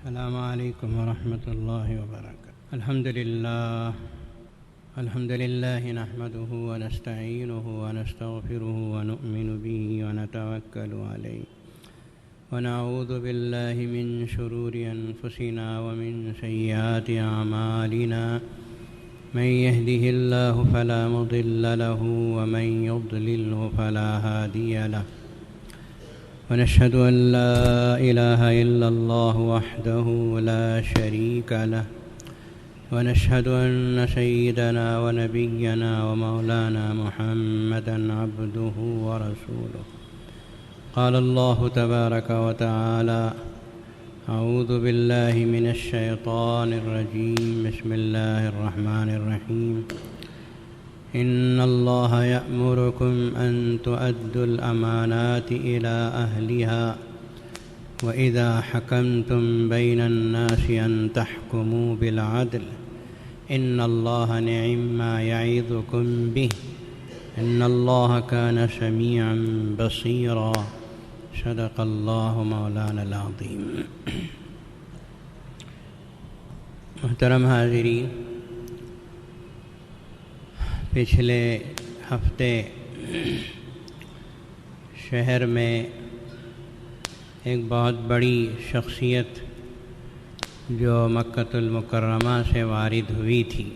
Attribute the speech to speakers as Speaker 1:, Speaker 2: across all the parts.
Speaker 1: السلام علیکم ورحمۃ اللہ وبرکاتہ۔ الحمد للہ نحمده ونستعینه ونستغفره ونؤمن به ونتوکل علیہ ونعوذ باللہ من شرور انفسنا ومن سیئات اعمالنا من يهده الله فلا مضل له ومن يضلله فلا هادي له ونشهد أن لا إله إلا الله وحده لا شريك له ونشهد أن سيدنا ونبينا ومولانا محمدا عبده ورسوله قال الله تبارك وتعالى أعوذ بالله من الشيطان الرجيم بسم الله الرحمن الرحيم إن الله يأمركم أن تؤدوا الأمانات إلى أهلها وإذا حكمتم بين الناس أن تحكموا بالعدل إن الله نعم ما يعظكم به إن الله كان سميعا بصيرا صدق الله مولانا العظيم۔ محترم حاضرین، پچھلے ہفتے شہر میں ایک بہت بڑی شخصیت جو مکۃ المکرمہ سے وارد ہوئی تھی،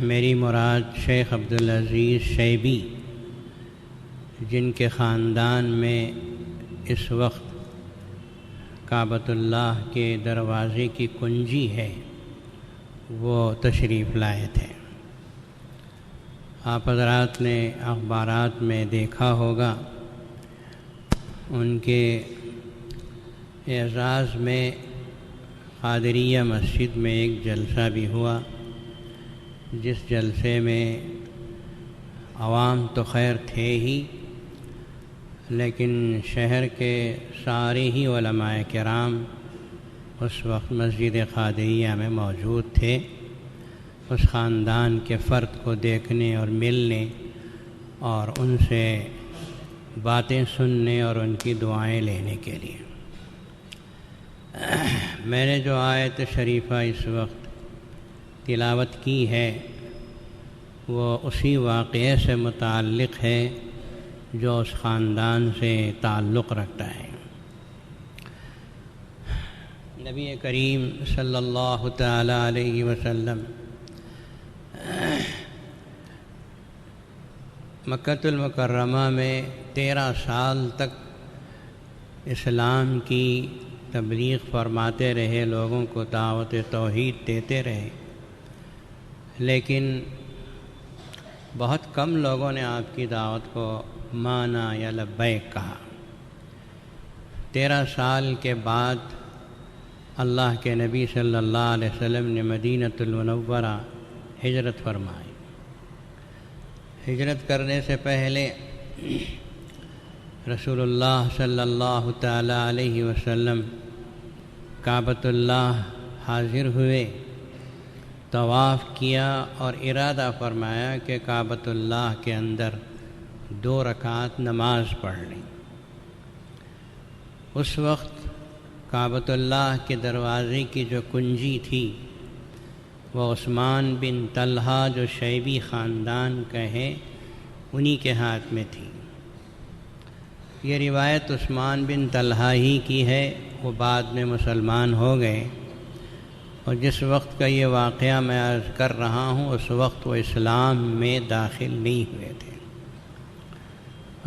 Speaker 1: میری مراد شیخ عبدالعزیز شیبی، جن کے خاندان میں اس وقت کعبۃ اللہ کے دروازے کی کنجی ہے، وہ تشریف لائے تھے۔ آپ حضرات نے اخبارات میں دیکھا ہوگا، ان کے اعزاز میں قادریہ مسجد میں ایک جلسہ بھی ہوا، جس جلسے میں عوام تو خیر تھے ہی، لیکن شہر کے سارے ہی علماء کرام اس وقت مسجد قادریہ میں موجود تھے، اس خاندان کے فرد کو دیکھنے اور ملنے اور ان سے باتیں سننے اور ان کی دعائیں لینے کے لیے۔ میں نے جو آیت شریفہ اس وقت تلاوت کی ہے، وہ اسی واقعے سے متعلق ہے جو اس خاندان سے تعلق رکھتا ہے۔ نبی کریم صلی اللہ تعالی علیہ وسلم مکۃ المکرمہ میں 13 سال تک اسلام کی تبلیغ فرماتے رہے، لوگوں کو دعوت توحید دیتے رہے، لیکن بہت کم لوگوں نے آپ کی دعوت کو مانا یا لبیک کہا۔ 13 سال کے بعد اللہ کے نبی صلی اللہ علیہ وسلم نے مدینۃ المنورہ ہجرت فرمائی۔ ہجرت کرنے سے پہلے رسول اللہ صلی اللہ تعالی علیہ وسلم کعبۃ اللہ حاضر ہوئے، طواف کیا اور ارادہ فرمایا کہ کعبۃ اللہ کے اندر 2 رکعت نماز پڑھ لیں۔ اس وقت کعبۃ اللہ کے دروازے کی جو کنجی تھی، وہ عثمان بن طلحہ جو شیبی خاندان کا ہے، انہی کے ہاتھ میں تھی۔ یہ روایت عثمان بن طلحہ ہی کی ہے، وہ بعد میں مسلمان ہو گئے، اور جس وقت کا یہ واقعہ میں عرض کر رہا ہوں، اس وقت وہ اسلام میں داخل نہیں ہوئے تھے۔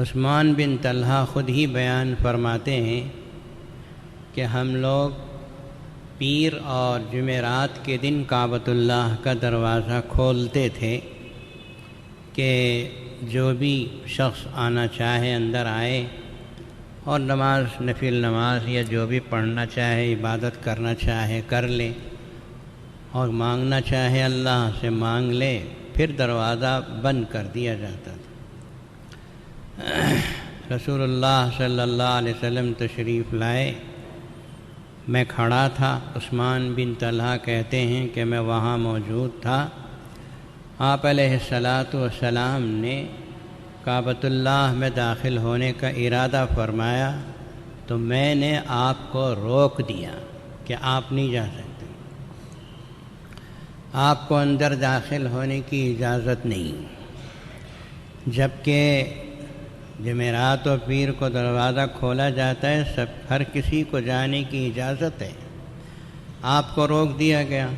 Speaker 1: عثمان بن طلحہ خود ہی بیان فرماتے ہیں کہ ہم لوگ پیر اور جمعرات کے دن کعبۃ اللہ کا دروازہ کھولتے تھے کہ جو بھی شخص آنا چاہے اندر آئے اور نماز، نفل نماز یا جو بھی پڑھنا چاہے، عبادت کرنا چاہے کر لے، اور مانگنا چاہے اللہ سے مانگ لے، پھر دروازہ بند کر دیا جاتا تھا۔ رسول اللہ صلی اللہ علیہ وسلم تشریف لائے، میں کھڑا تھا، عثمان بن طلحہ کہتے ہیں کہ میں وہاں موجود تھا۔ آپ علیہ السلام نے کعبۃ اللہ میں داخل ہونے کا ارادہ فرمایا تو میں نے آپ کو روک دیا کہ آپ نہیں جا سکتے، آپ کو اندر داخل ہونے کی اجازت نہیں، جبکہ جمعرات و پیر کو دروازہ کھولا جاتا ہے، ہر کسی کو جانے کی اجازت ہے، آپ کو روک دیا گیا۔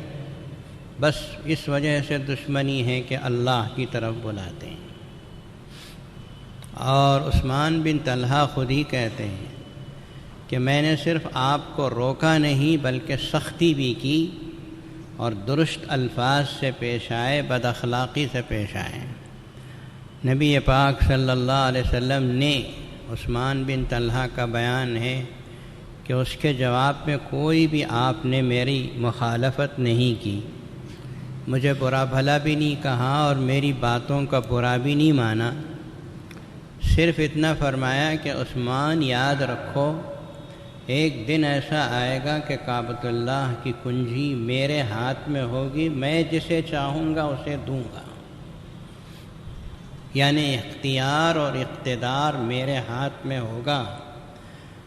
Speaker 1: بس اس وجہ سے دشمنی ہے کہ اللہ کی طرف بلاتے ہیں۔ اور عثمان بن طلحہ خود ہی کہتے ہیں کہ میں نے صرف آپ کو روکا نہیں بلکہ سختی بھی کی اور درست الفاظ سے پیش آئے، بد اخلاقی سے پیش آئے۔ نبی پاک صلی اللہ علیہ وسلم نے عثمان بن طلحہ کا بیان ہے کہ اس کے جواب میں کوئی بھی آپ نے میری مخالفت نہیں کی، مجھے برا بھلا بھی نہیں کہا اور میری باتوں کا برا بھی نہیں مانا، صرف اتنا فرمایا کہ عثمان یاد رکھو ایک دن ایسا آئے گا کہ کعبۃ اللہ کی کنجی میرے ہاتھ میں ہوگی، میں جسے چاہوں گا اسے دوں گا، یعنی اختیار اور اقتدار میرے ہاتھ میں ہوگا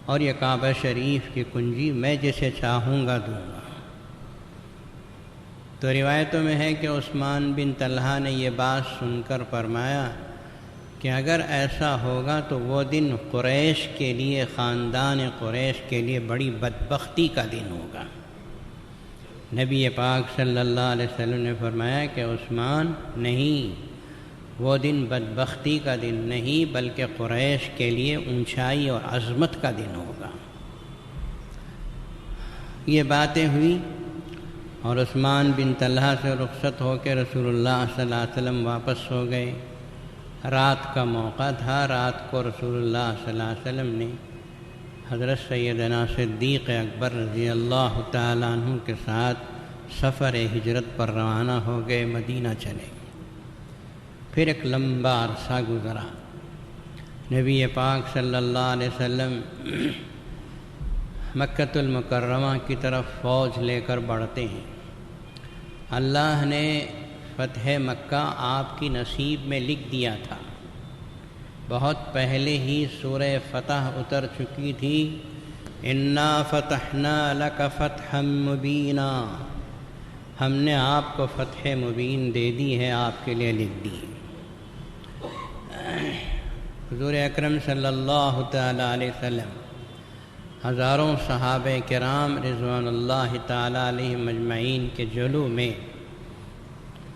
Speaker 1: اور یہ کعبہ شریف کی کنجی میں جسے چاہوں گا دوں گا۔ تو روایتوں میں ہے کہ عثمان بن طلحہ نے یہ بات سن کر فرمایا کہ اگر ایسا ہوگا تو وہ دن قریش کے لیے، خاندان قریش کے لیے بڑی بدبختی کا دن ہوگا۔ نبی پاک صلی اللہ علیہ وسلم نے فرمایا کہ عثمان نہیں، وہ دن بدبختی کا دن نہیں بلکہ قریش کے لیے اونچائی اور عظمت کا دن ہوگا۔ یہ باتیں ہوئی اور عثمان بن طلحہ سے رخصت ہو کے رسول اللہ صلی اللہ علیہ وسلم واپس ہو گئے۔ رات کا موقع تھا، رات کو رسول اللہ صلی اللہ علیہ وسلم نے حضرت سیدنا صدیق اکبر رضی اللہ تعالیٰ عنہ کے ساتھ سفر ہجرت پر روانہ ہو گئے، مدینہ چلے۔ پھر ایک لمبا عرصہ گزرا، نبی پاک صلی اللہ علیہ وسلم مکۃ المکرمہ کی طرف فوج لے کر بڑھتے ہیں۔ اللہ نے فتح مکہ آپ کی نصیب میں لکھ دیا تھا، بہت پہلے ہی سورہ فتح اتر چکی تھی، انا فتحنا لک فتحا مبینا، ہم نے آپ کو فتح مبین دے دی ہے، آپ کے لیے لکھ دی۔ حضور اکرم صلی اللہ تعالی علیہ وسلم ہزاروں صحابہ کرام رضوان اللہ تعالی علیہم اجمعین کے جلو میں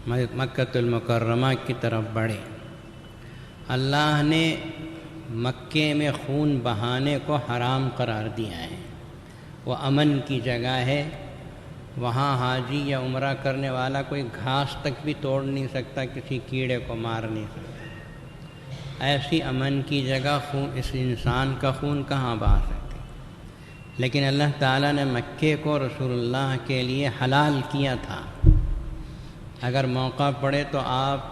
Speaker 1: مکۃ المکرمہ کی طرف بڑھے۔ اللہ نے مکے میں خون بہانے کو حرام قرار دیا ہے، وہ امن کی جگہ ہے، وہاں حاجی یا عمرہ کرنے والا کوئی گھاس تک بھی توڑ نہیں سکتا، کسی کیڑے کو مار نہیں سکتا۔ ایسی امن کی جگہ اس انسان کا خون کہاں بہا سکتے؟ لیکن اللہ تعالیٰ نے مکے کو رسول اللہ کے لیے حلال کیا تھا، اگر موقع پڑے تو آپ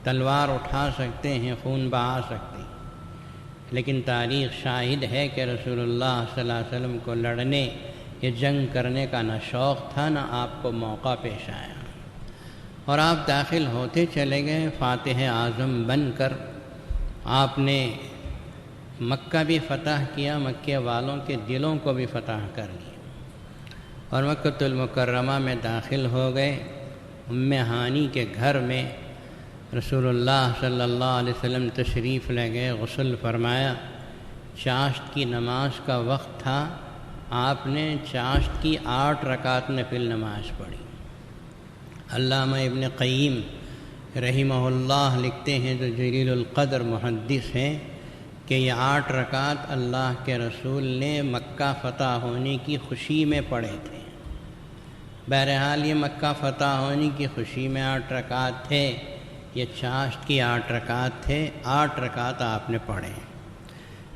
Speaker 1: تلوار اٹھا سکتے ہیں، خون بہا سکتے ہیں، لیکن تاریخ شاہد ہے کہ رسول اللہ صلی اللہ علیہ وسلم کو لڑنے یا جنگ کرنے کا نہ شوق تھا نہ آپ کو موقع پیش آیا، اور آپ داخل ہوتے چلے گئے فاتح اعظم بن کر۔ آپ نے مکہ بھی فتح کیا، مکے والوں کے دلوں کو بھی فتح کر لیا، اور مکۃ المکرمہ میں داخل ہو گئے۔ ام ہانی کے گھر میں رسول اللہ صلی اللہ علیہ وسلم تشریف لے گئے، غسل فرمایا، چاشت کی نماز کا وقت تھا، آپ نے چاشت کی 8 رکعت نفل نماز پڑھی۔ علامہ ابن قیم رحمہ اللہ لکھتے ہیں، جو جلیل القدر محدث ہیں، کہ یہ 8 رکعت اللہ کے رسول نے مکہ فتح ہونے کی خوشی میں پڑھے تھے۔ بہرحال یہ مکہ فتح ہونے کی خوشی میں 8 رکعت تھے، یہ چاشت کی 8 رکعت تھے، 8 رکعت آپ نے پڑھے۔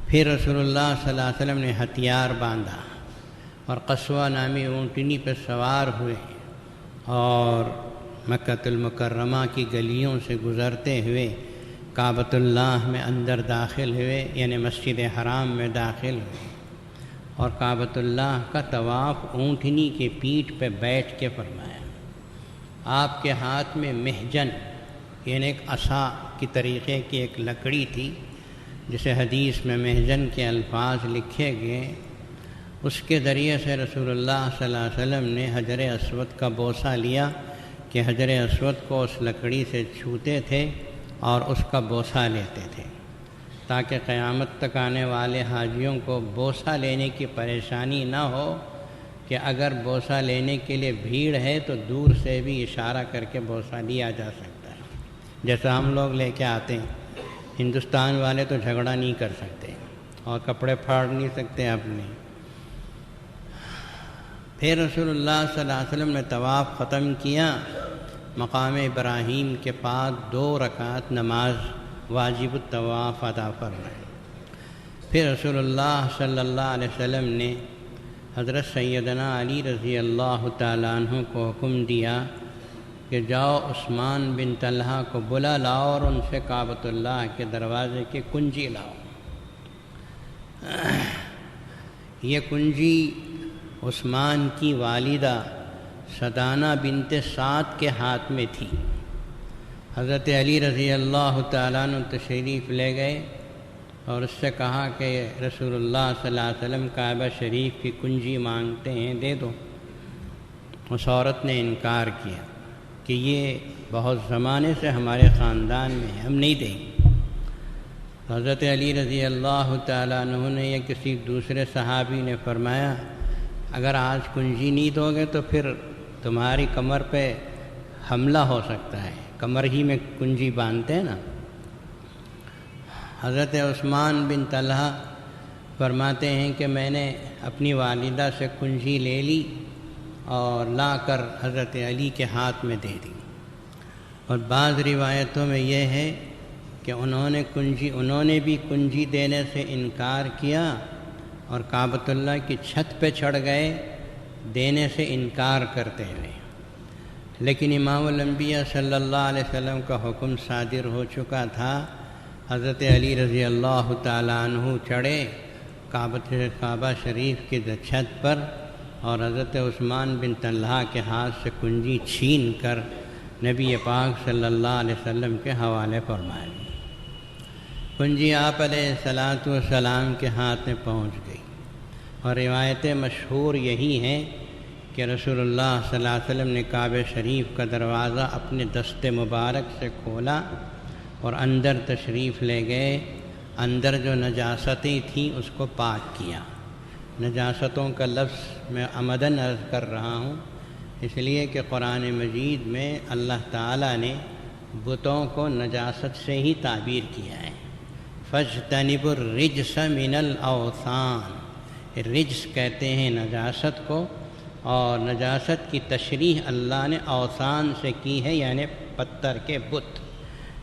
Speaker 1: پھر رسول اللہ صلی اللہ علیہ وسلم نے ہتھیار باندھا اور قصوہ نامی اونٹنی پہ سوار ہوئے اور مکۃ المکرمہ کی گلیوں سے گزرتے ہوئے کعبۃ اللہ میں اندر داخل ہوئے، یعنی مسجد حرام میں داخل ہوئے، اور کعبۃ اللہ کا طواف اونٹنی کے پیٹھ پہ بیٹھ کے فرمایا۔ آپ کے ہاتھ میں محجن، یعنی ایک عصا کی طریقے کی ایک لکڑی تھی، جسے حدیث میں محزن کے الفاظ لکھے گئے، اس کے ذریعے سے رسول اللہ صلی اللہ علیہ وسلم نے حجر اسود کا بوسہ لیا کہ حجر اسود کو اس لکڑی سے چھوتے تھے اور اس کا بوسہ لیتے تھے، تاکہ قیامت تک آنے والے حاجیوں کو بوسہ لینے کی پریشانی نہ ہو کہ اگر بوسہ لینے کے لیے بھیڑ ہے تو دور سے بھی اشارہ کر کے بوسہ لیا جا سکتا ہے، جیسا ہم لوگ لے کے آتے ہیں۔ ہندوستان والے تو جھگڑا نہیں کر سکتے اور کپڑے پھاڑ نہیں سکتے اپنے۔ پھر رسول اللہ صلی اللہ علیہ وسلم نے طواف ختم کیا، مقام ابراہیم کے پاس 2 رکعت نماز واجب الطواف ادا فرمائے۔ پھر رسول اللہ صلی اللہ علیہ وسلم نے حضرت سیدنا علی رضی اللہ تعالیٰ عنہ کو حکم دیا کہ جاؤ عثمان بن طلحہ کو بلا لاؤ اور ان سے کعبۃ اللہ کے دروازے کی کنجی لاؤ۔ یہ کنجی عثمان کی والدہ سدانہ بنت سعد کے ہاتھ میں تھی۔ حضرت علی رضی اللہ تعالیٰ عنہ تشریف لے گئے اور اس سے کہا کہ رسول اللہ صلی اللہ علیہ وسلم کعبہ شریف کی کنجی مانگتے ہیں، دے دو۔ اس عورت نے انکار کیا کہ یہ بہت زمانے سے ہمارے خاندان میں ہے، ہم نہیں دیں گے۔ حضرت علی رضی اللہ تعالیٰ عنہ نے یا کسی دوسرے صحابی نے فرمایا اگر آج کنجی نہیں دو گے تو پھر تمہاری کمر پہ حملہ ہو سکتا ہے، کمر ہی میں کنجی باندھتے ہیں نا۔ حضرت عثمان بن طلحہ فرماتے ہیں کہ میں نے اپنی والدہ سے کنجی لے لی اور لا کر حضرت علی کے ہاتھ میں دے دی، اور بعض روایتوں میں یہ ہے کہ انہوں نے بھی کنجی دینے سے انکار کیا اور کعبۃ اللہ کی چھت پہ چڑھ گئے دینے سے انکار کرتے ہوئے، لیکن امام الانبیاء صلی اللہ علیہ وسلم کا حکم صادر ہو چکا تھا۔ حضرت علی رضی اللہ تعالیٰ عنہ چڑھے کعبہ شریف کی چھت پر اور حضرت عثمان بن طلحہ کے ہاتھ سے کنجی چھین کر نبی پاک صلی اللہ علیہ وسلم کے حوالے فرمائی۔ کنجی آپ علیہ الصلاۃ والسلام کے ہاتھ میں پہنچ گئی، اور روایتیں مشہور یہی ہیں کہ رسول اللہ صلی اللہ علیہ وسلم نے کعبہ شریف کا دروازہ اپنے دست مبارک سے کھولا اور اندر تشریف لے گئے۔ اندر جو نجاستیں تھیں اس کو پاک کیا۔ نجاستوں کا لفظ میں عمدن عرض کر رہا ہوں اس لیے کہ قرآن مجید میں اللہ تعالیٰ نے بتوں کو نجاست سے ہی تعبیر کیا ہے۔ فاجتنبوا الرجس من الاوثان، رجس کہتے ہیں نجاست کو، اور نجاست کی تشریح اللہ نے اوثان سے کی ہے، یعنی پتھر کے بت۔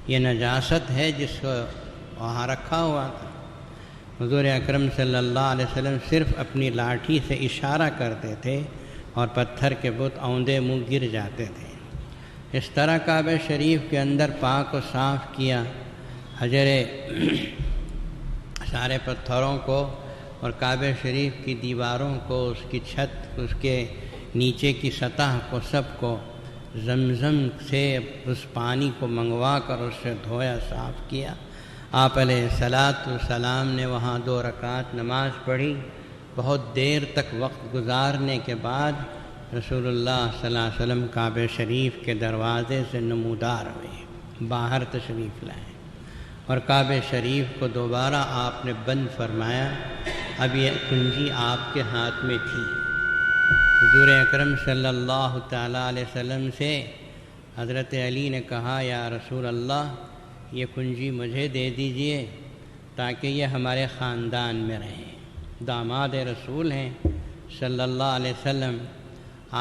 Speaker 1: یہ نجاست ہے جس کو وہاں رکھا ہوا تھا۔ حضور اکرم صلی اللہ علیہ وسلم صرف اپنی لاٹھی سے اشارہ کرتے تھے اور پتھر کے بت اوندے منہ گر جاتے تھے۔ اس طرح کعبہ شریف کے اندر پاک و صاف کیا، سارے پتھروں کو اور کعبہ شریف کی دیواروں کو، اس کی چھت، اس کے نیچے کی سطح کو، سب کو زمزم سے اس پانی کو منگوا کر اس سے دھویا، صاف کیا۔ آپ علیہ الصلاۃ والسلام نے وہاں 2 رکعت نماز پڑھی۔ بہت دیر تک وقت گزارنے کے بعد رسول اللہ صلی اللہ علیہ وسلم کعبہ شریف کے دروازے سے نمودار ہوئے، باہر تشریف لائے، اور کعبہ شریف کو دوبارہ آپ نے بند فرمایا۔ اب یہ کنجی آپ کے ہاتھ میں تھی۔ حضور اکرم صلی اللہ تعالیٰ علیہ وسلم سے حضرت علی نے کہا یا رسول اللہ یہ کنجی مجھے دے دیجئے تاکہ یہ ہمارے خاندان میں رہیں، داماد رسول ہیں صلی اللہ علیہ وسلم۔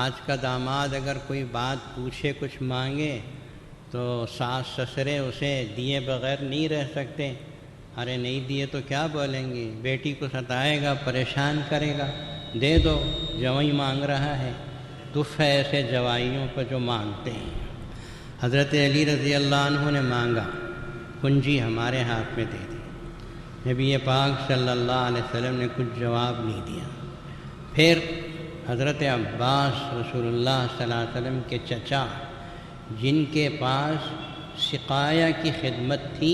Speaker 1: آج کا داماد اگر کوئی بات پوچھے، کچھ مانگے تو ساس سسرے اسے دیے بغیر نہیں رہ سکتے۔ ارے نہیں دیے تو کیا بولیں گے، بیٹی کو ستائے گا، پریشان کرے گا، دے دو، جوائی مانگ رہا ہے۔ دف ہے ایسے جوائیوں پر جو مانگتے ہیں۔ حضرت علی رضی اللہ عنہ نے مانگا، کنجی ہمارے ہاتھ میں دے دی۔ نبی پاک صلی اللہ علیہ وسلم نے کچھ جواب نہیں دیا۔ پھر حضرت عباس رسول اللہ صلی اللہ علیہ وسلم کے چچا، جن کے پاس سقایا کی خدمت تھی،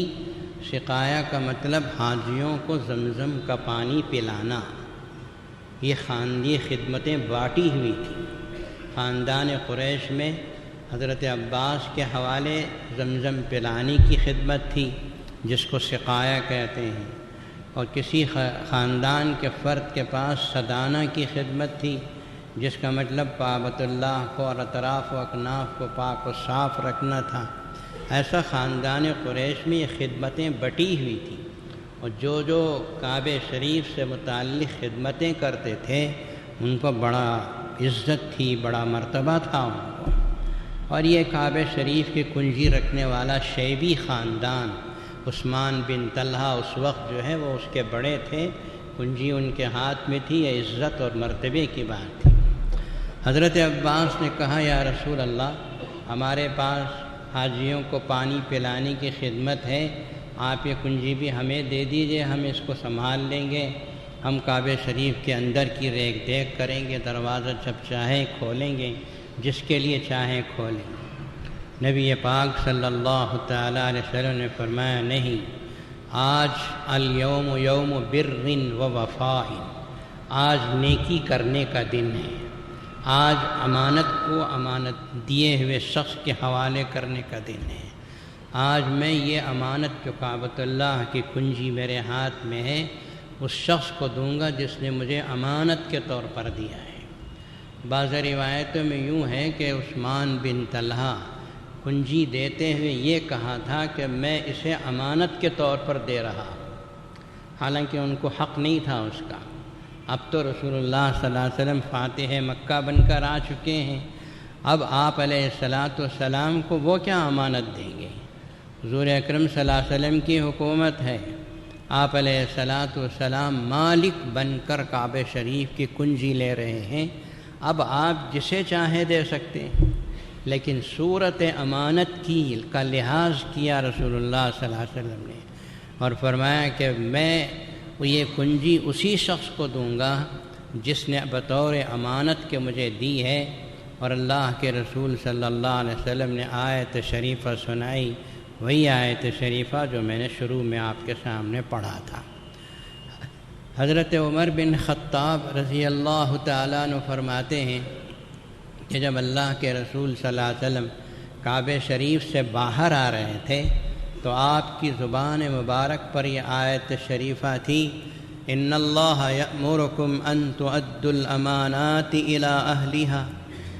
Speaker 1: سقایا کا مطلب حاجیوں کو زمزم کا پانی پلانا۔ یہ خاندی خدمتیں بانٹی ہوئی تھیں۔ خاندان قریش میں حضرت عباس کے حوالے زمزم پلانے کی خدمت تھی جس کو سقایا کہتے ہیں، اور کسی خاندان کے فرد کے پاس سدانہ کی خدمت تھی جس کا مطلب کعبۃ اللہ کو اور اطراف و اکناف کو پاک و صاف رکھنا تھا۔ ایسا خاندان قریش میں یہ خدمتیں بٹی ہوئی تھیں، اور جو کعبہ شریف سے متعلق خدمتیں کرتے تھے ان کو بڑا عزت تھی، بڑا مرتبہ تھا ان کو۔ اور یہ کعبہ شریف کی کنجی رکھنے والا شیبی خاندان، عثمان بن طلحہ اس وقت جو ہے وہ اس کے بڑے تھے، کنجی ان کے ہاتھ میں تھی، یہ عزت اور مرتبے کی بات تھی۔ حضرت عباس نے کہا یا رسول اللہ، ہمارے پاس حاجیوں کو پانی پلانے کی خدمت ہے، آپ یہ کنجی بھی ہمیں دے دیجئے، ہم اس کو سنبھال لیں گے، ہم کعبہ شریف کے اندر کی ریکھ دیکھ کریں گے، دروازہ جب چاہیں کھولیں گے، جس کے لیے چاہیں کھولیں گے۔ نبی پاک صلی اللہ تعالیٰ علیہ وسلم نے فرمایا نہیں، آج الیوم یوم بر و وفاء، آج نیکی کرنے کا دن ہے، آج امانت کو امانت دیے ہوئے شخص کے حوالے کرنے کا دن ہے۔ آج میں یہ امانت جو کعبۃ اللہ کی کنجی میرے ہاتھ میں ہے اس شخص کو دوں گا جس نے مجھے امانت کے طور پر دیا ہے۔ بعض روایتوں میں یوں ہے کہ عثمان بن طلحہ کنجی دیتے ہوئے یہ کہا تھا کہ میں اسے امانت کے طور پر دے رہا ہوں، حالانکہ ان کو حق نہیں تھا اس کا۔ اب تو رسول اللہ صلی اللہ علیہ وسلم فاتح مکہ بن کر آ چکے ہیں، اب آپ علیہ السلام کو وہ کیا امانت دیں گے؟ حضور اکرم صلی اللہ علیہ وسلم کی حکومت ہے، آپ علیہ السلام مالک بن کر کعبہ شریف کی کنجی لے رہے ہیں، اب آپ جسے چاہیں دے سکتے ہیں، لیکن صورت امانت کی کا لحاظ کیا رسول اللہ صلی اللہ علیہ وسلم نے، اور فرمایا کہ میں یہ کنجی اسی شخص کو دوں گا جس نے بطور امانت کے مجھے دی ہے۔ اور اللہ کے رسول صلی اللہ علیہ وسلم نے آیت شریفہ سنائی، وہی آیت شریفہ جو میں نے شروع میں آپ کے سامنے پڑھا تھا۔ حضرت عمر بن خطاب رضی اللہ تعالیٰ عنہ فرماتے ہیں کہ جب اللہ کے رسول صلی اللہ علیہ وسلم کعبہ شریف سے باہر آ رہے تھے تو آپ کی زبان مبارک پر یہ آیت شریفہ تھی، ان اللہ یأمرکم ان تؤدوا الامانات الی اہلہا،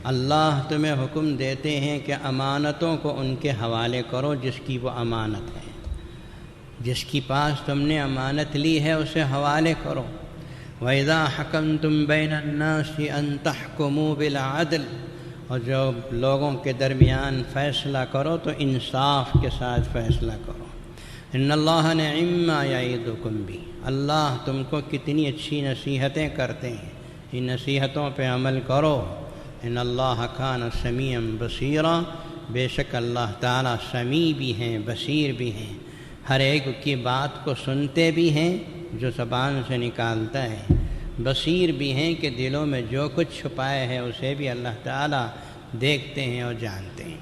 Speaker 1: اللہ تمہیں حکم دیتے ہیں کہ امانتوں کو ان کے حوالے کرو جس کی وہ امانت ہے، جس کی پاس تم نے امانت لی ہے اسے حوالے کرو۔ وَإِذَا حَكَمْتُمْ بَيْنَ النَّاسِ أَن تَحْكُمُوا بِالْعَدْلِ، اور جو لوگوں کے درمیان فیصلہ کرو تو انصاف کے ساتھ فیصلہ کرو۔ ان اللہ نعم ما یعظکم بہ، اللہ تم کو کتنی اچھی نصیحتیں کرتے ہیں، ان نصیحتوں پہ عمل کرو۔ ان اللہ کان سمیعا بصیرا، بے شک اللہ تعالیٰ سمیع بھی ہیں، بصیر بھی ہیں، ہر ایک کی بات کو سنتے بھی ہیں جو زبان سے نکالتا ہے، بصیر بھی ہیں کہ دلوں میں جو کچھ چھپائے ہے اسے بھی اللہ تعالیٰ دیکھتے ہیں اور جانتے ہیں۔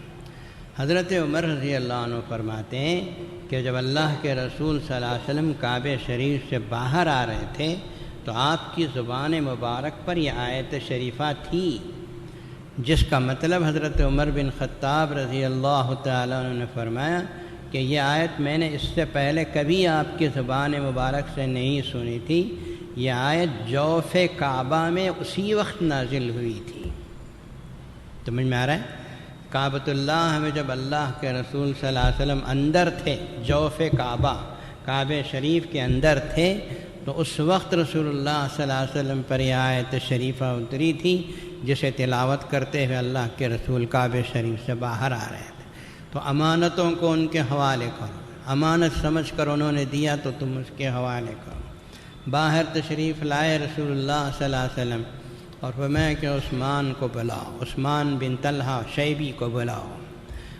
Speaker 1: حضرت عمر رضی اللہ عنہ فرماتے ہیں کہ جب اللہ کے رسول صلی اللہ علیہ وسلم کعبہ شریف سے باہر آ رہے تھے تو آپ کی زبان مبارک پر یہ آیت شریفہ تھی، جس کا مطلب حضرت عمر بن خطاب رضی اللہ تعالیٰ عنہ نے فرمایا کہ یہ آیت میں نے اس سے پہلے کبھی آپ کی زبان مبارک سے نہیں سنی تھی، یہ آیت جوف کعبہ میں اسی وقت نازل ہوئی تھی۔ سمجھ میں آ رہا ہے؟ کعبۃ اللہ میں جب اللہ کے رسول صلی اللہ علیہ وسلم اندر تھے، جوف کعبہ شریف کے اندر تھے، تو اس وقت رسول اللہ صلی اللہ علیہ وسلم پر یہ آیت شریفہ اتری تھی جسے تلاوت کرتے ہوئے اللہ کے رسول کعبہ شریف سے باہر آ رہے تھے۔ تو امانتوں کو ان کے حوالے کرو، امانت سمجھ کر انہوں نے دیا تو تم اس کے حوالے کرو۔ باہر تشریف لائے رسول اللہ صلی اللہ علیہ وسلم اور فرمایا کہ عثمان کو بلاؤ، عثمان بن طلحہ شیبی کو بلاؤ،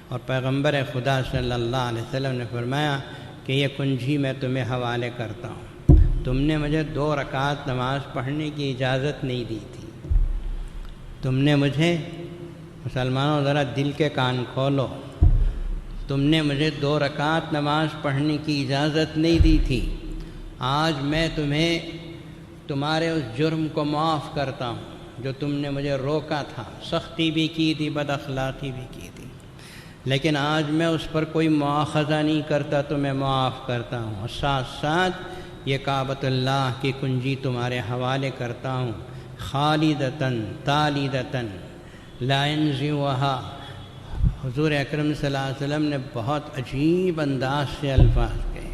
Speaker 1: اور پیغمبر خدا صلی اللہ علیہ وسلم نے فرمایا کہ یہ کنجی میں تمہیں حوالے کرتا ہوں، تم نے مجھے 2 رکعت نماز پڑھنے کی اجازت نہیں دی تھی، تم نے مجھے، مسلمانوں ذرا دل کے کان کھولو، تم نے مجھے 2 رکعت نماز پڑھنے کی اجازت نہیں دی تھی، آج میں تمہیں تمہارے اس جرم کو معاف کرتا ہوں جو تم نے مجھے روکا تھا، سختی بھی کی تھی، بد اخلاقی بھی کی تھی، لیکن آج میں اس پر کوئی مواخذہ نہیں کرتا، تمہیں معاف کرتا ہوں، اور ساتھ ساتھ یہ کعبۃ اللہ کی کنجی تمہارے حوالے کرتا ہوں، خالدتاً تالیدتاً لا ينزعها۔ حضور اکرم صلی اللہ علیہ وسلم نے بہت عجیب انداز سے الفاظ کہے،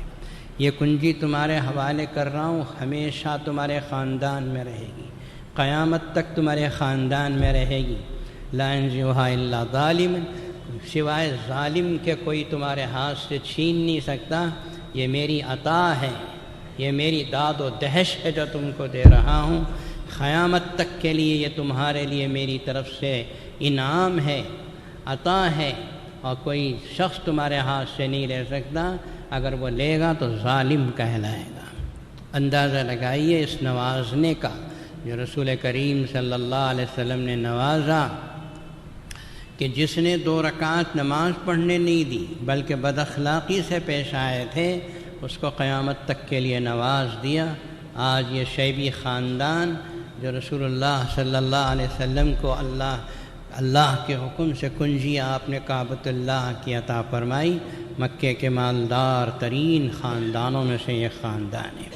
Speaker 1: یہ کنجی تمہارے حوالے کر رہا ہوں، ہمیشہ تمہارے خاندان میں رہے گی، قیامت تک تمہارے خاندان میں رہے گی، لا ينزعها الا ظالم، سوائے ظالم کے کوئی تمہارے ہاتھ سے چھین نہیں سکتا، یہ میری عطا ہے، یہ میری داد و دہش ہے جو تم کو دے رہا ہوں، قیامت تک کے لیے یہ تمہارے لیے میری طرف سے انعام ہے، عطا ہے، اور کوئی شخص تمہارے ہاتھ سے نہیں لے سکتا، اگر وہ لے گا تو ظالم کہلائے گا۔ اندازہ لگائیے اس نوازنے کا جو رسول کریم صلی اللہ علیہ وسلم نے نوازا، کہ جس نے 2 رکعت نماز پڑھنے نہیں دی بلکہ بد اخلاقی سے پیش آئے تھے، اس کو قیامت تک کے لیے نواز دیا۔ آج یہ شیبی خاندان جو رسول اللہ صلی اللہ علیہ وسلم کو اللہ کے حکم سے کنجی آپ نے کعبۃ اللہ کی عطا فرمائی، مکے کے مالدار ترین خاندانوں میں سے یہ خاندان ہے۔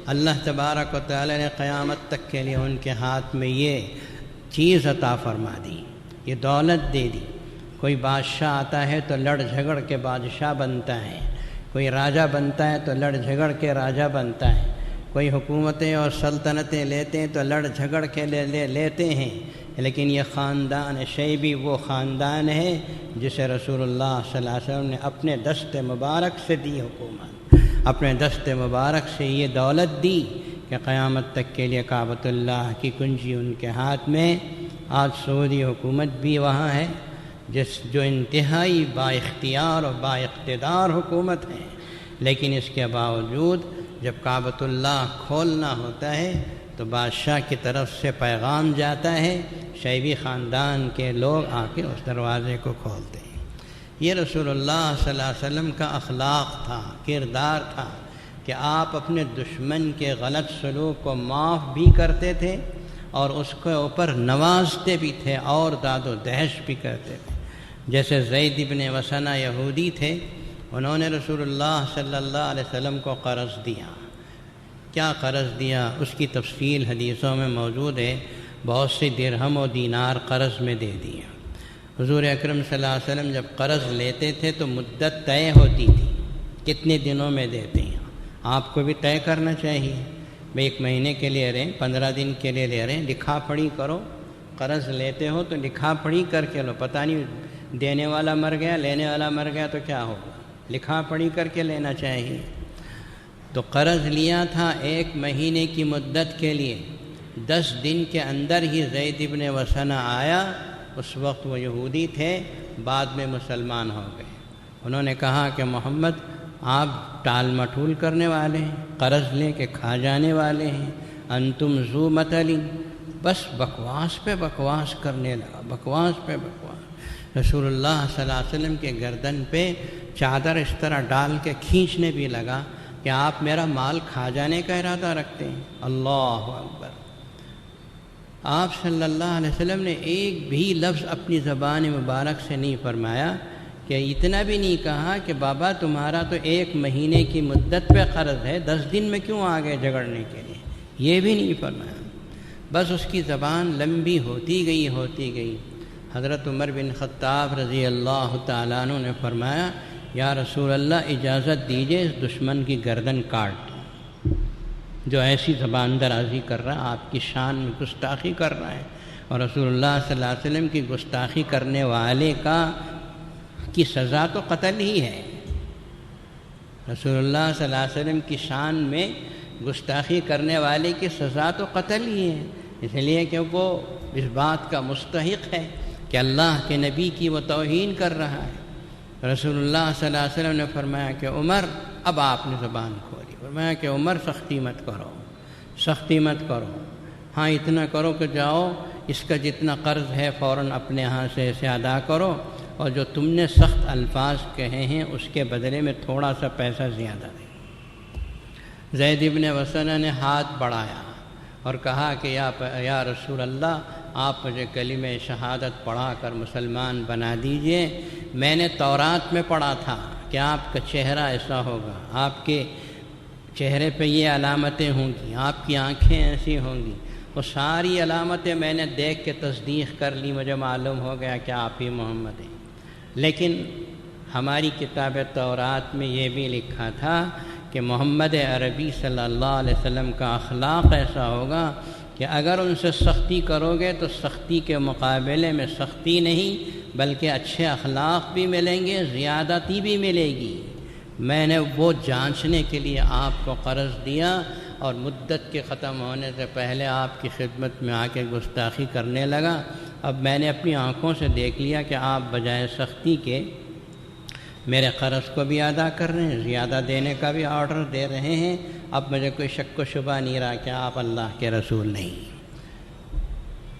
Speaker 1: اللہ تبارک و تعالی نے قیامت تک کے لیے ان کے ہاتھ میں یہ چیز عطا فرما دی، یہ دولت دے دی۔ کوئی بادشاہ آتا ہے تو لڑ جھگڑ کے بادشاہ بنتا ہے، کوئی راجہ بنتا ہے تو لڑ جھگڑ کے راجہ بنتا ہے، کوئی حکومتیں اور سلطنتیں لیتے ہیں تو لڑ جھگڑ کے لیتے ہیں، لیکن یہ خاندان شیبی وہ خاندان ہے جسے رسول اللہ صلی اللہ علیہ وسلم نے اپنے دست مبارک سے دی حکومت، اپنے دست مبارک سے یہ دولت دی کہ قیامت تک کے لیے کعبۃ اللہ کی کنجی ان کے ہاتھ میں۔ آج سعودی حکومت بھی وہاں ہے جو انتہائی با اختیار اور با اقتدار حکومت ہے، لیکن اس کے باوجود جب کعبۃ اللہ کھولنا ہوتا ہے تو بادشاہ کی طرف سے پیغام جاتا ہے، شیبی خاندان کے لوگ آ کے اس دروازے کو کھولتے ہیں۔ یہ رسول اللہ صلی اللہ علیہ وسلم کا اخلاق تھا، کردار تھا کہ آپ اپنے دشمن کے غلط سلوک کو معاف بھی کرتے تھے اور اس کے اوپر نوازتے بھی تھے اور داد و دہش بھی کرتے تھے۔ جیسے زید بن وسنہ یہودی تھے، انہوں نے رسول اللہ صلی اللہ علیہ وسلم کو قرض دیا۔ کیا قرض دیا اس کی تفصیل حدیثوں میں موجود ہے، بہت سے درہم و دینار قرض میں دے دیا۔ حضور اکرم صلی اللہ علیہ وسلم جب قرض لیتے تھے تو مدت طے ہوتی تھی، کتنے دنوں میں دیتے ہیں، آپ کو بھی طے کرنا چاہیے، 1 مہینے کے لیے رہیں، 15 دن کے لیے لے رہے ہیں، لکھا پڑھی کرو، قرض لیتے ہو تو لکھا پڑھی کر کے لو، پتہ نہیں دینے والا مر گیا لینے والا مر گیا تو کیا ہوگا، لکھا پڑھی کر کے لینا چاہیے۔ تو قرض لیا تھا 1 مہینے کی مدت کے لیے، 10 دن کے اندر ہی زید بن وسنہ آیا، اس وقت وہ یہودی تھے، بعد میں مسلمان ہو گئے۔ انہوں نے کہا کہ محمد آپ ٹال مٹول کرنے والے ہیں، قرض لے کے کھا جانے والے ہیں، انتم ذو متل، بس بکواس پہ بکواس کرنے لگا، بکواس پہ بکواس۔ رسول اللہ صلی اللہ علیہ وسلم کے گردن پہ چادر اس طرح ڈال کے کھینچنے بھی لگا کہ آپ میرا مال کھا جانے کا ارادہ رکھتے ہیں۔ اللہ اکبر۔ آپ صلی اللہ علیہ وسلم نے ایک بھی لفظ اپنی زبان مبارک سے نہیں فرمایا، کہ اتنا بھی نہیں کہا کہ بابا تمہارا تو 1 مہینے کی مدت پہ قرض ہے، 10 دن میں کیوں آ گئے جھگڑنے کے لیے، یہ بھی نہیں فرمایا۔ بس اس کی زبان لمبی ہوتی گئی۔ حضرت عمر بن خطاب رضی اللہ تعالیٰ عنہ نے فرمایا، یا رسول اللہ اجازت دیجئے اس دشمن کی گردن کاٹ دو، جو ایسی زبان درازی کر رہا ہے، آپ کی شان میں گستاخی کر رہا ہے، اور رسول اللہ صلی اللہ علیہ وسلم کی گستاخی کرنے والے کی سزا تو قتل ہی ہے۔ رسول اللہ صلی اللہ علیہ وسلم کی شان میں گستاخی کرنے والے کی سزا تو قتل ہی ہے، اس لیے کہ وہ اس بات کا مستحق ہے کہ اللہ کے نبی کی وہ توہین کر رہا ہے۔ رسول اللہ صلی اللہ علیہ وسلم نے فرمایا کہ عمر، اب آپ نے زبان کھولی، فرمایا کہ عمر سختی مت کرو، ہاں اتنا کرو کہ جاؤ اس کا جتنا قرض ہے فوراً اپنے ہاں سے اسے ادا کرو، اور جو تم نے سخت الفاظ کہے ہیں اس کے بدلے میں تھوڑا سا پیسہ زیادہ دیں۔ زید ابن وسنہ نے ہاتھ بڑھایا اور کہا کہ یا رسول اللہ، آپ مجھے کلمہ شہادت پڑھا کر مسلمان بنا دیجئے۔ میں نے تورات میں پڑھا تھا کہ آپ کا چہرہ ایسا ہوگا، آپ کے چہرے پہ یہ علامتیں ہوں گی، آپ کی آنکھیں ایسی ہوں گی۔ وہ ساری علامتیں میں نے دیکھ کے تصدیق کر لی، مجھے معلوم ہو گیا کہ آپ ہی محمد ہیں۔ لیکن ہماری کتاب تورات میں یہ بھی لکھا تھا کہ محمد عربی صلی اللہ علیہ وسلم کا اخلاق ایسا ہوگا کہ اگر ان سے سختی کرو گے تو سختی کے مقابلے میں سختی نہیں بلکہ اچھے اخلاق بھی ملیں گے، زیادتی بھی ملے گی۔ میں نے وہ جانچنے کے لیے آپ کو قرض دیا اور مدت کے ختم ہونے سے پہلے آپ کی خدمت میں آ کے گستاخی کرنے لگا۔ اب میں نے اپنی آنکھوں سے دیکھ لیا کہ آپ بجائے سختی کے میرے قرض کو بھی ادا کر رہے ہیں، زیادہ دینے کا بھی آرڈر دے رہے ہیں۔ اب مجھے کوئی شک و شبہ نہیں رہا کہ آپ اللہ کے رسول نہیں۔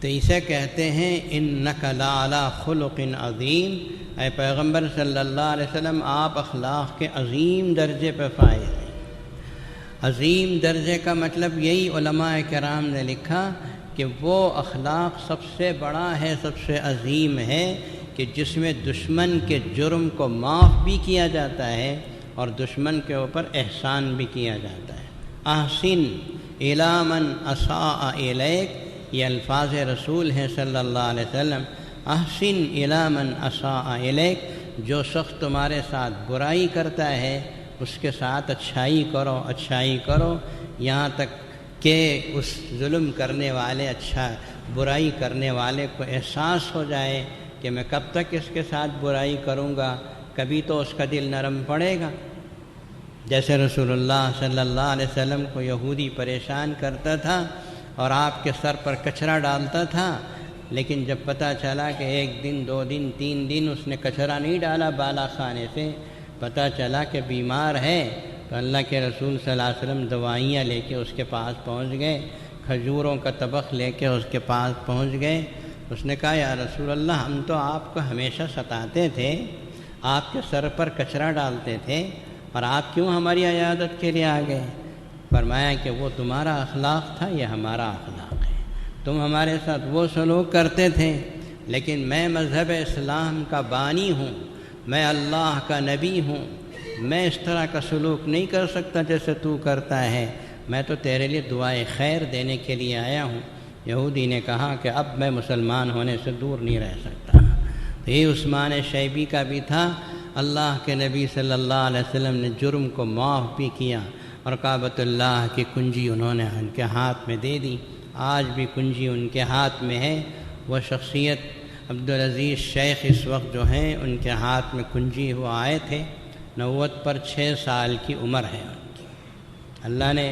Speaker 1: تو اسے کہتے ہیں انک لعلی خلق عظیم، اے پیغمبر صلی اللہ علیہ وسلم آپ اخلاق کے عظیم درجے پہ فائز ہیں۔ عظیم درجے کا مطلب یہی علماء کرام نے لکھا کہ وہ اخلاق سب سے بڑا ہے، سب سے عظیم ہے کہ جس میں دشمن کے جرم کو معاف بھی کیا جاتا ہے اور دشمن کے اوپر احسان بھی کیا جاتا ہے۔ احسن الی من اساء الیک، یہ الفاظ رسول ہیں صلی اللہ علیہ وسلم۔ احسن الی من اساء الیک، جو شخص تمہارے ساتھ برائی کرتا ہے اس کے ساتھ اچھائی کرو، اچھائی کرو، یہاں تک کہ اس ظلم کرنے والے برائی کرنے والے کو احساس ہو جائے کہ میں کب تک اس کے ساتھ برائی کروں گا، کبھی تو اس کا دل نرم پڑے گا۔ جیسے رسول اللہ صلی اللہ علیہ وسلم کو یہودی پریشان کرتا تھا اور آپ کے سر پر کچرا ڈالتا تھا، لیکن جب پتہ چلا کہ 1 دن 2 دن 3 دن اس نے کچرا نہیں ڈالا بالا خانے سے، پتہ چلا کہ بیمار ہے، تو اللہ کے رسول صلی اللہ علیہ وسلم دوائیاں لے کے اس کے پاس پہنچ گئے، کھجوروں کا طبق لے کے اس کے پاس پہنچ گئے۔ اس نے کہا یا رسول اللہ، ہم تو آپ کو ہمیشہ ستاتے تھے، آپ کے سر پر کچرا ڈالتے تھے، اور آپ کیوں ہماری عیادت کے لیے آ گئے؟ فرمایا کہ وہ تمہارا اخلاق تھا، یہ ہمارا اخلاق ہے۔ تم ہمارے ساتھ وہ سلوک کرتے تھے، لیکن میں مذہب اسلام کا بانی ہوں، میں اللہ کا نبی ہوں، میں اس طرح کا سلوک نہیں کر سکتا جیسے تو کرتا ہے، میں تو تیرے لیے دعائے خیر دینے کے لیے آیا ہوں۔ یہودی نے کہا کہ اب میں مسلمان ہونے سے دور نہیں رہ سکتا۔ یہ عثمان شیبی کا بھی تھا، اللہ کے نبی صلی اللہ علیہ وسلم نے جرم کو معاف بھی کیا اور کعبۃ اللہ کی کنجی انہوں نے ان کے ہاتھ میں دے دی۔ آج بھی کنجی ان کے ہاتھ میں ہے۔ وہ شخصیت عبدالعزیز شیخ اس وقت جو ہیں ان کے ہاتھ میں کنجی ہوا آئے تھے، 90 پر 6 سال کی عمر ہے ان کی۔ اللہ نے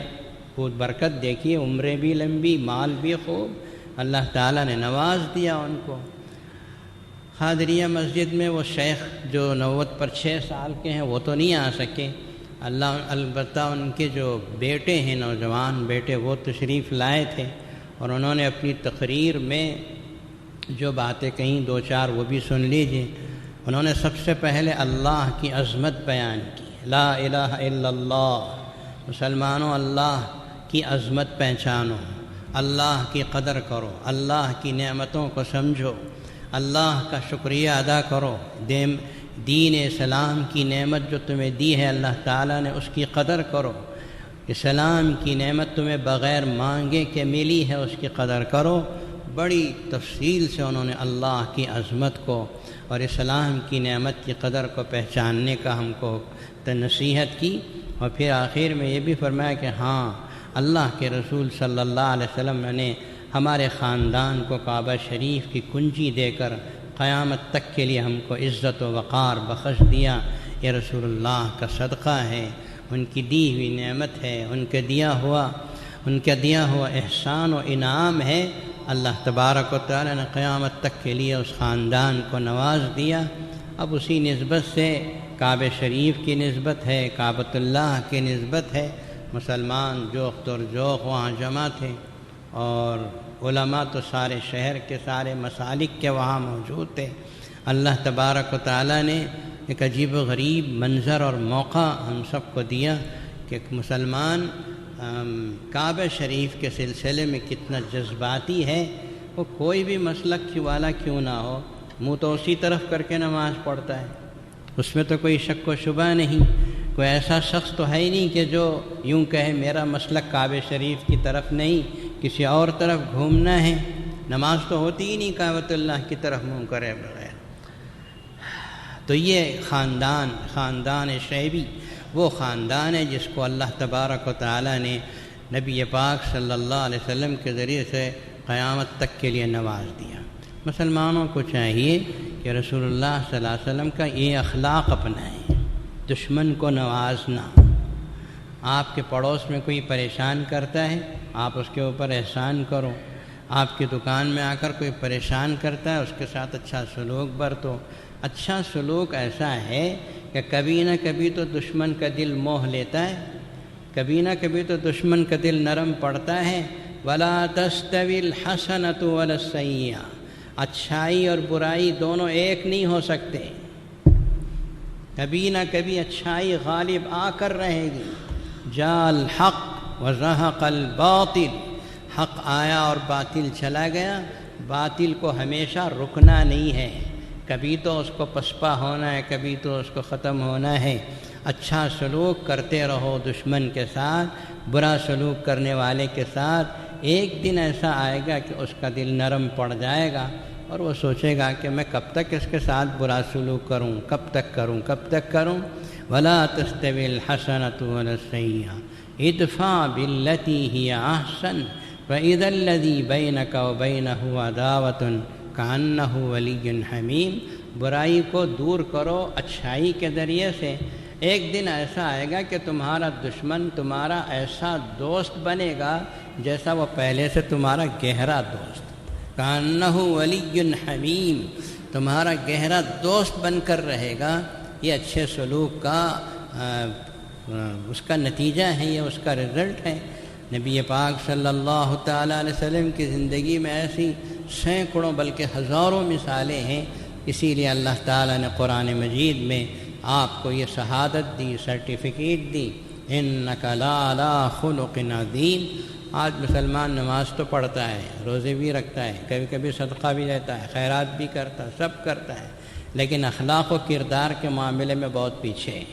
Speaker 1: خود برکت دیکھی، عمریں بھی لمبی، مال بھی خوب، اللہ تعالیٰ نے نواز دیا ان کو۔ قادریہ مسجد میں وہ شیخ جو 90 پر 6 سال کے ہیں وہ تو نہیں آ سکے، البتہ ان کے جو بیٹے ہیں، نوجوان بیٹے، وہ تشریف لائے تھے، اور انہوں نے اپنی تقریر میں جو باتیں کہیں 2-4 وہ بھی سن لیجئے۔ انہوں نے سب سے پہلے اللہ کی عظمت بیان کی، لا الہ الا اللہ، مسلمانوں اللہ کی عظمت پہچانو، اللہ کی قدر کرو، اللہ کی نعمتوں کو سمجھو، اللہ کا شکریہ ادا کرو، دین اسلام کی نعمت جو تمہیں دی ہے اللہ تعالیٰ نے، اس کی قدر کرو، اسلام کی نعمت تمہیں بغیر مانگے کہ ملی ہے، اس کی قدر کرو۔ بڑی تفصیل سے انہوں نے اللہ کی عظمت کو اور اسلام کی نعمت کی قدر کو پہچاننے کا ہم کو نصیحت کی، اور پھر آخر میں یہ بھی فرمایا کہ ہاں، اللہ کے رسول صلی اللہ علیہ وسلم نے ہمارے خاندان کو کعبہ شریف کی کنجی دے کر قیامت تک کے لیے ہم کو عزت و وقار بخش دیا۔ یہ رسول اللہ کا صدقہ ہے، ان کی دی ہوئی نعمت ہے، ان کا دیا ہوا احسان و انعام ہے۔ اللہ تبارک و تعالی نے قیامت تک کے لیے اس خاندان کو نواز دیا۔ اب اسی نسبت سے کعبہ شریف کی نسبت ہے، کعبۃ اللہ کی نسبت ہے، مسلمان جوخت اور جوخ وہاں جمع تھے، اور علماء تو سارے شہر کے سارے مسالک کے وہاں موجود تھے۔ اللہ تبارک و تعالیٰ نے ایک عجیب و غریب منظر اور موقع ہم سب کو دیا کہ ایک مسلمان کعبہ شریف کے سلسلے میں کتنا جذباتی ہے، وہ کوئی بھی مسلک والا کیوں نہ ہو، منہ تو اسی طرف کر کے نماز پڑھتا ہے، اس میں تو کوئی شک و شبہ نہیں۔ کوئی ایسا شخص تو ہے ہی نہیں کہ جو یوں کہے میرا مسلک کعبہ شریف کی طرف نہیں، کسی اور طرف گھومنا ہے، نماز تو ہوتی ہی نہیں کعبۃ اللہ کی طرف منہ کرے بغیر۔ تو یہ خاندان شعیبی وہ خاندان ہے جس کو اللہ تبارک و تعالیٰ نے نبی پاک صلی اللہ علیہ وسلم کے ذریعے سے قیامت تک کے لیے نواز دیا۔ مسلمانوں کو چاہیے کہ رسول اللہ صلی اللہ علیہ وسلم کا یہ اخلاق اپنائیں، دشمن کو نوازنا۔ آپ کے پڑوس میں کوئی پریشان کرتا ہے، آپ اس کے اوپر احسان کرو۔ آپ کی دکان میں آ کر کوئی پریشان کرتا ہے، اس کے ساتھ اچھا سلوک برتو۔ اچھا سلوک ایسا ہے کہ کبھی نہ کبھی تو دشمن کا دل موہ لیتا ہے، کبھی نہ کبھی تو دشمن کا دل نرم پڑتا ہے۔ وَلَا تَسْتَوِي الْحَسَنَةُ وَلَا السَّيِّئَةُ، اچھائی اور برائی دونوں ایک نہیں ہو سکتے، کبھی نہ کبھی اچھائی غالب آ کر رہے گی۔ جاء الحق وزهق الباطل، حق آیا اور باطل چلا گیا۔ باطل کو ہمیشہ رکنا نہیں ہے، کبھی تو اس کو پسپا ہونا ہے، کبھی تو اس کو ختم ہونا ہے۔ اچھا سلوک کرتے رہو دشمن کے ساتھ، برا سلوک کرنے والے کے ساتھ۔ ایک دن ایسا آئے گا کہ اس کا دل نرم پڑ جائے گا اور وہ سوچے گا کہ میں کب تک اس کے ساتھ برا سلوک کروں، کب تک کروں۔ وَلَا تَسْتَوِي الْحَسَنَةُ وَلَا السَّيِّئَةُ ادْفَعْ بِالَّتِي هِيَ أَحْسَنُ فَإِذَا الَّذِي بَيْنَكَ وَبَيْنَهُ عَدَاوَةٌ كَأَنَّهُ وَلِيٌّ حَمِيمٌ، برائی کو دور کرو اچھائی کے ذریعے سے۔ ایک دن ایسا آئے گا کہ تمہارا دشمن تمہارا ایسا دوست بنے گا جیسا وہ پہلے سے تمہارا گہرا دوست، كَأَنَّهُ وَلِيٌّ حَمِيمٌ، تمہارا گہرا دوست بن کر رہے گا۔ یہ اچھے سلوک کا اس کا نتیجہ ہے، یہ اس کا رزلٹ ہے۔ نبی پاک صلی اللہ تعالیٰ علیہ وسلم کی زندگی میں ایسی سینکڑوں بلکہ ہزاروں مثالیں ہیں، اسی لیے اللہ تعالیٰ نے قرآن مجید میں آپ کو یہ شہادت دی، سرٹیفکیٹ دی، اِنَّكَ لَعَلَىٰ خُلُقٍ عَظِيمٍ۔ آج مسلمان نماز تو پڑھتا ہے، روزے بھی رکھتا ہے، کبھی کبھی صدقہ بھی دیتا ہے، خیرات بھی کرتا ہے، سب کرتا ہے، لیکن اخلاق و کردار کے معاملے میں بہت پیچھے ہے۔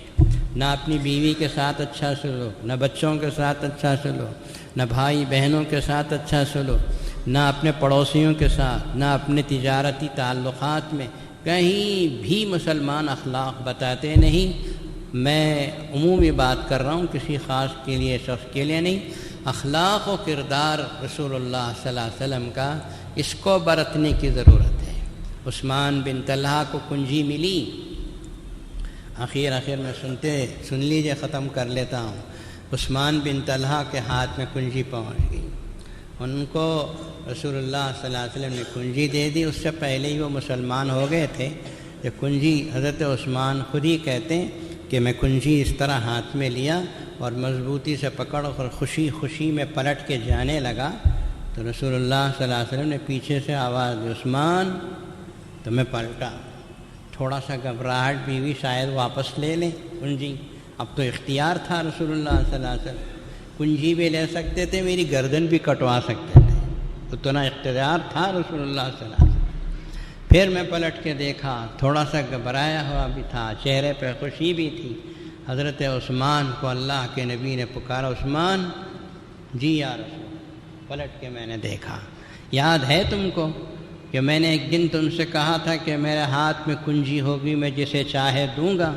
Speaker 1: نہ اپنی بیوی کے ساتھ اچھا سلوک، نہ بچوں کے ساتھ اچھا سلوک، نہ بھائی بہنوں کے ساتھ اچھا سلوک، نہ اپنے پڑوسیوں کے ساتھ، نہ اپنے تجارتی تعلقات میں، کہیں بھی مسلمان اخلاق بتاتے نہیں۔ میں عمومی بات کر رہا ہوں، کسی خاص کے لیے شخص کے لیے نہیں۔ اخلاق و کردار رسول اللہ صلی اللہ علیہ وسلم کا، اس کو برتنے کی ضرورت ہے۔ عثمان بن طلحہ کو کنجی ملی، آخر میں سن لیجئے، ختم کر لیتا ہوں۔ عثمان بن طلحہ کے ہاتھ میں کنجی پہنچ گئی، ان کو رسول اللہ صلی اللہ علیہ وسلم نے کنجی دے دی۔ اس سے پہلے ہی وہ مسلمان ہو گئے تھے۔ یہ کنجی حضرت عثمان خود ہی کہتے ہیں کہ میں کنجی اس طرح ہاتھ میں لیا اور مضبوطی سے پکڑ کر خوشی میں پلٹ کے جانے لگا تو رسول اللہ صلی اللہ علیہ وسلم نے پیچھے سے آواز دی، عثمان، تو میں پلٹا، تھوڑا سا گھبراہٹ بھی ہوئی، شاید واپس لے لیں کنجی۔ اب تو اختیار تھا رسول اللہ صلی اللہ علیہ وسلم، کنجی بھی لے سکتے تھے، میری گردن بھی کٹوا سکتے تھے، اتنا اختیار تھا رسول اللہ صلی اللہ علیہ وسلم۔ پھر میں پلٹ کے دیکھا، تھوڑا سا گھبرایا ہوا بھی تھا، چہرے پہ خوشی بھی تھی۔ حضرت عثمان کو اللہ کے نبی نے پکارا، عثمان، جی یا رسول، پلٹ کے میں نے دیکھا، یاد ہے تم کو کہ میں نے ایک دن تم سے کہا تھا کہ میرے ہاتھ میں کنجی ہوگی، میں جسے چاہے دوں گا؟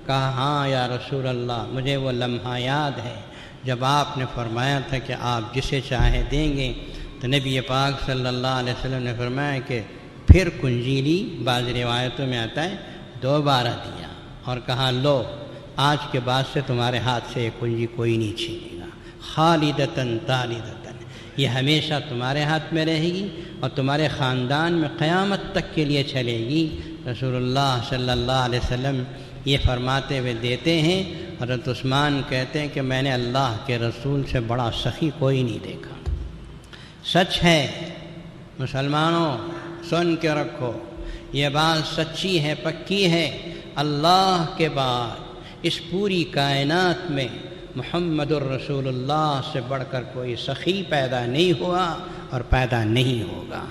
Speaker 1: کہا ہاں یا رسول اللہ، مجھے وہ لمحہ یاد ہے جب آپ نے فرمایا تھا کہ آپ جسے چاہے دیں گے۔ تو نبی پاک صلی اللہ علیہ وسلم نے فرمایا کہ پھر کنجی لی، بعض روایتوں میں آتا ہے دوبارہ دیا اور کہا لو، آج کے بعد سے تمہارے ہاتھ سے یہ کنجی کوئی نہیں چھینے گا، خالدتاً تالدتاً، یہ ہمیشہ تمہارے ہاتھ میں رہے گی اور تمہارے خاندان میں قیامت تک کے لیے چلے گی۔ رسول اللہ صلی اللہ علیہ وسلم یہ فرماتے ہوئے دیتے ہیں۔ حضرت عثمان کہتے ہیں کہ میں نے اللہ کے رسول سے بڑا سخی کوئی نہیں دیکھا۔ سچ ہے مسلمانوں، سن کے رکھو، یہ بات سچی ہے، پکی ہے، اللہ کے بعد اس پوری کائنات میں محمد الرسول اللہ سے بڑھ کر کوئی سخی پیدا نہیں ہوا اور پیدا نہیں ہوگا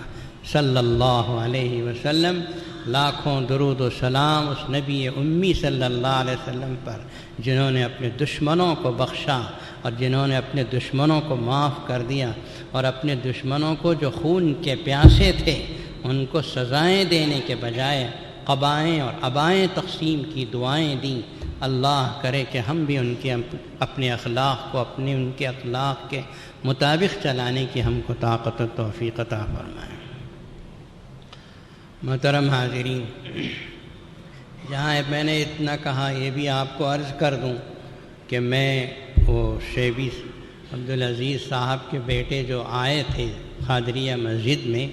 Speaker 1: صلی اللہ علیہ وسلم۔ لاکھوں درود و سلام اس نبی امی صلی اللہ علیہ وسلم پر، جنہوں نے اپنے دشمنوں کو بخشا اور جنہوں نے اپنے دشمنوں کو معاف کر دیا، اور اپنے دشمنوں کو جو خون کے پیاسے تھے ان کو سزائیں دینے کے بجائے قبائیں اور ابائیں تقسیم کی دعائیں دیں۔ اللہ کرے کہ ہم بھی ان کے اپنے اخلاق کو ان کے اخلاق کے مطابق چلانے کی ہم کو طاقت و توفیق عطا فرمائے۔ محترم حاضرین، جہاں میں نے اتنا کہا یہ بھی آپ کو عرض کر دوں کہ میں وہ شیبی عبدالعزیز صاحب کے بیٹے جو آئے تھے قادریہ مسجد میں،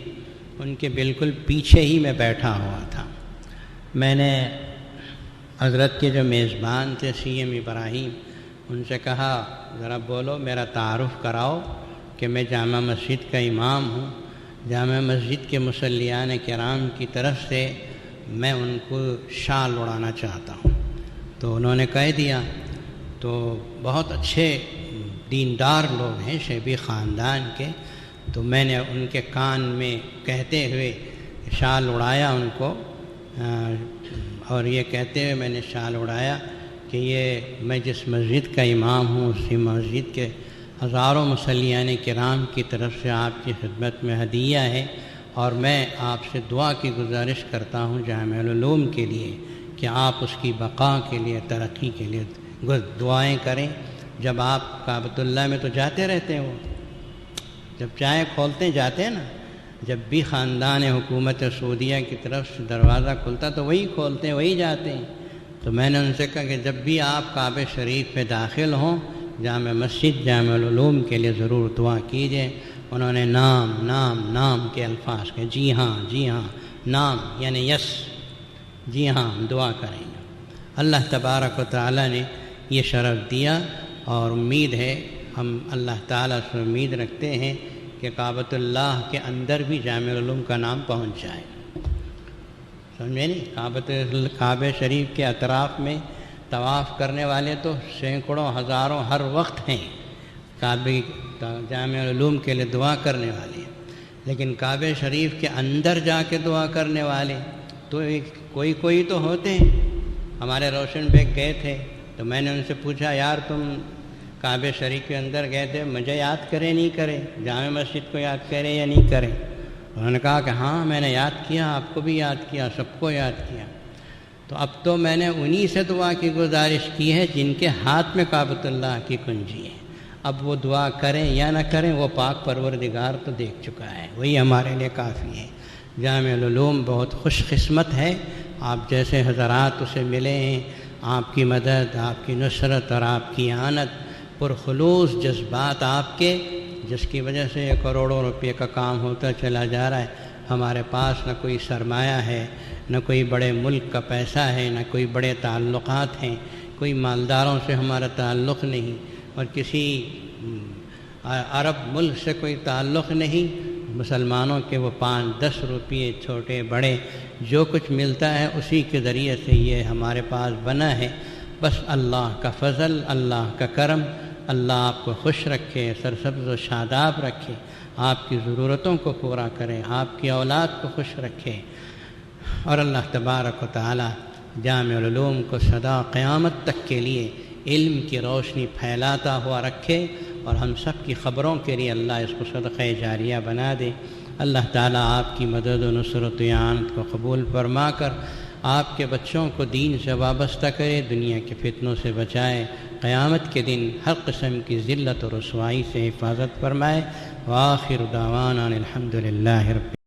Speaker 1: ان کے بالکل پیچھے ہی میں بیٹھا ہوا تھا۔ میں نے حضرت کے جو میزبان تھے سی ایم ابراہیم، ان سے کہا ذرا بولو، میرا تعارف کراؤ کہ میں جامع مسجد کا امام ہوں، جامع مسجد کے مصلیان کرام کی طرف سے میں ان کو شال اڑانا چاہتا ہوں۔ تو انہوں نے کہہ دیا، تو بہت اچھے دیندار لوگ ہیں شیبی خاندان کے، تو میں نے ان کے کان میں کہتے ہوئے شال اڑایا ان کو، اور یہ کہتے ہوئے میں نے شال اڑایا کہ یہ میں جس مسجد کا امام ہوں اسی مسجد کے ہزاروں مصلیان کرام کی طرف سے آپ کی خدمت میں ہدیہ ہے، اور میں آپ سے دعا کی گزارش کرتا ہوں جامع العلوم کے لیے کہ آپ اس کی بقا کے لیے، ترقی کے لیے دعائیں کریں۔ جب آپ کعبۃ اللہ میں تو جاتے رہتے ہو، جب چائے کھولتے جاتے ہیں نا، جب بھی خاندان حکومت سعودیہ کی طرف سے دروازہ کھلتا تو وہی کھولتے ہیں، وہی جاتے ہیں۔ تو میں نے ان سے کہا کہ جب بھی آپ کعبہ شریف پہ داخل ہوں، جامع مسجد جامع العلوم کے لیے ضرور دعا کیجیے۔ انہوں نے نام نام نام کے الفاظ کہے، جی ہاں جی ہاں، نام یعنی یس، جی ہاں ہم دعا کریں گے۔ اللہ تبارک و تعالیٰ نے یہ شرف دیا، اور امید ہے ہم اللہ تعالیٰ سے امید رکھتے ہیں کہ کعبۃ اللہ کے اندر بھی جامع العلوم کا نام پہنچ جائے، سمجھے نہیں؟ کعبہ شریف کے اطراف میں طواف کرنے والے تو سینکڑوں ہزاروں ہر وقت ہیں، کعبہ جامع العلوم کے لیے دعا کرنے والے، لیکن کعبہ شریف کے اندر جا کے دعا کرنے والے تو کوئی تو ہوتے ہیں۔ ہمارے روشن بیگ گئے تھے تو میں نے ان سے پوچھا، یار تم کعبہ شریف کے اندر گئے تھے، مجھے یاد کرے نہیں کرے، جامع مسجد کو یاد کرے یا نہیں کرے؟ انہوں نے کہا کہ ہاں میں نے یاد کیا، آپ کو بھی یاد کیا، سب کو یاد کیا۔ تو اب تو میں نے انہی سے دعا کی گزارش کی ہے جن کے ہاتھ میں کعبۃ اللہ کی کنجی ہے۔ اب وہ دعا کریں یا نہ کریں وہ پاک پروردگار تو دیکھ چکا ہے، وہی ہمارے لیے کافی ہے۔ جامع العلوم بہت خوش قسمت ہے، آپ جیسے حضرات اسے ملے ہیں، آپ کی مدد، آپ کی نصرت اور آپ کی اعانت، پرخلوص جذبات آپ کے، جس کی وجہ سے یہ کروڑوں روپے کا کام ہوتا چلا جا رہا ہے۔ ہمارے پاس نہ کوئی سرمایہ ہے، نہ کوئی بڑے ملک کا پیسہ ہے، نہ کوئی بڑے تعلقات ہیں، کوئی مالداروں سے ہمارا تعلق نہیں، اور کسی عرب ملک سے کوئی تعلق نہیں۔ مسلمانوں کے وہ 5-10 روپے چھوٹے بڑے جو کچھ ملتا ہے اسی کے ذریعے سے یہ ہمارے پاس بنا ہے۔ بس اللہ کا فضل، اللہ کا کرم، اللہ آپ کو خوش رکھے، سرسبز و شاداب رکھے، آپ کی ضرورتوں کو پورا کرے، آپ کی اولاد کو خوش رکھے، اور اللہ تبارک و تعالی جامع العلوم کو سدا قیامت تک کے لیے علم کی روشنی پھیلاتا ہوا رکھے، اور ہم سب کی خبروں کے لیے اللہ اس کو صدقہ جاریہ بنا دے۔ اللہ تعالیٰ آپ کی مدد و نصرت و اعانت کو قبول فرما کر آپ کے بچوں کو دین سے وابستہ کرے، دنیا کے فتنوں سے بچائے، قیامت کے دن ہر قسم کی ذلت و رسوائی سے حفاظت فرمائے۔ وآخر دعوانا الحمد للہ رب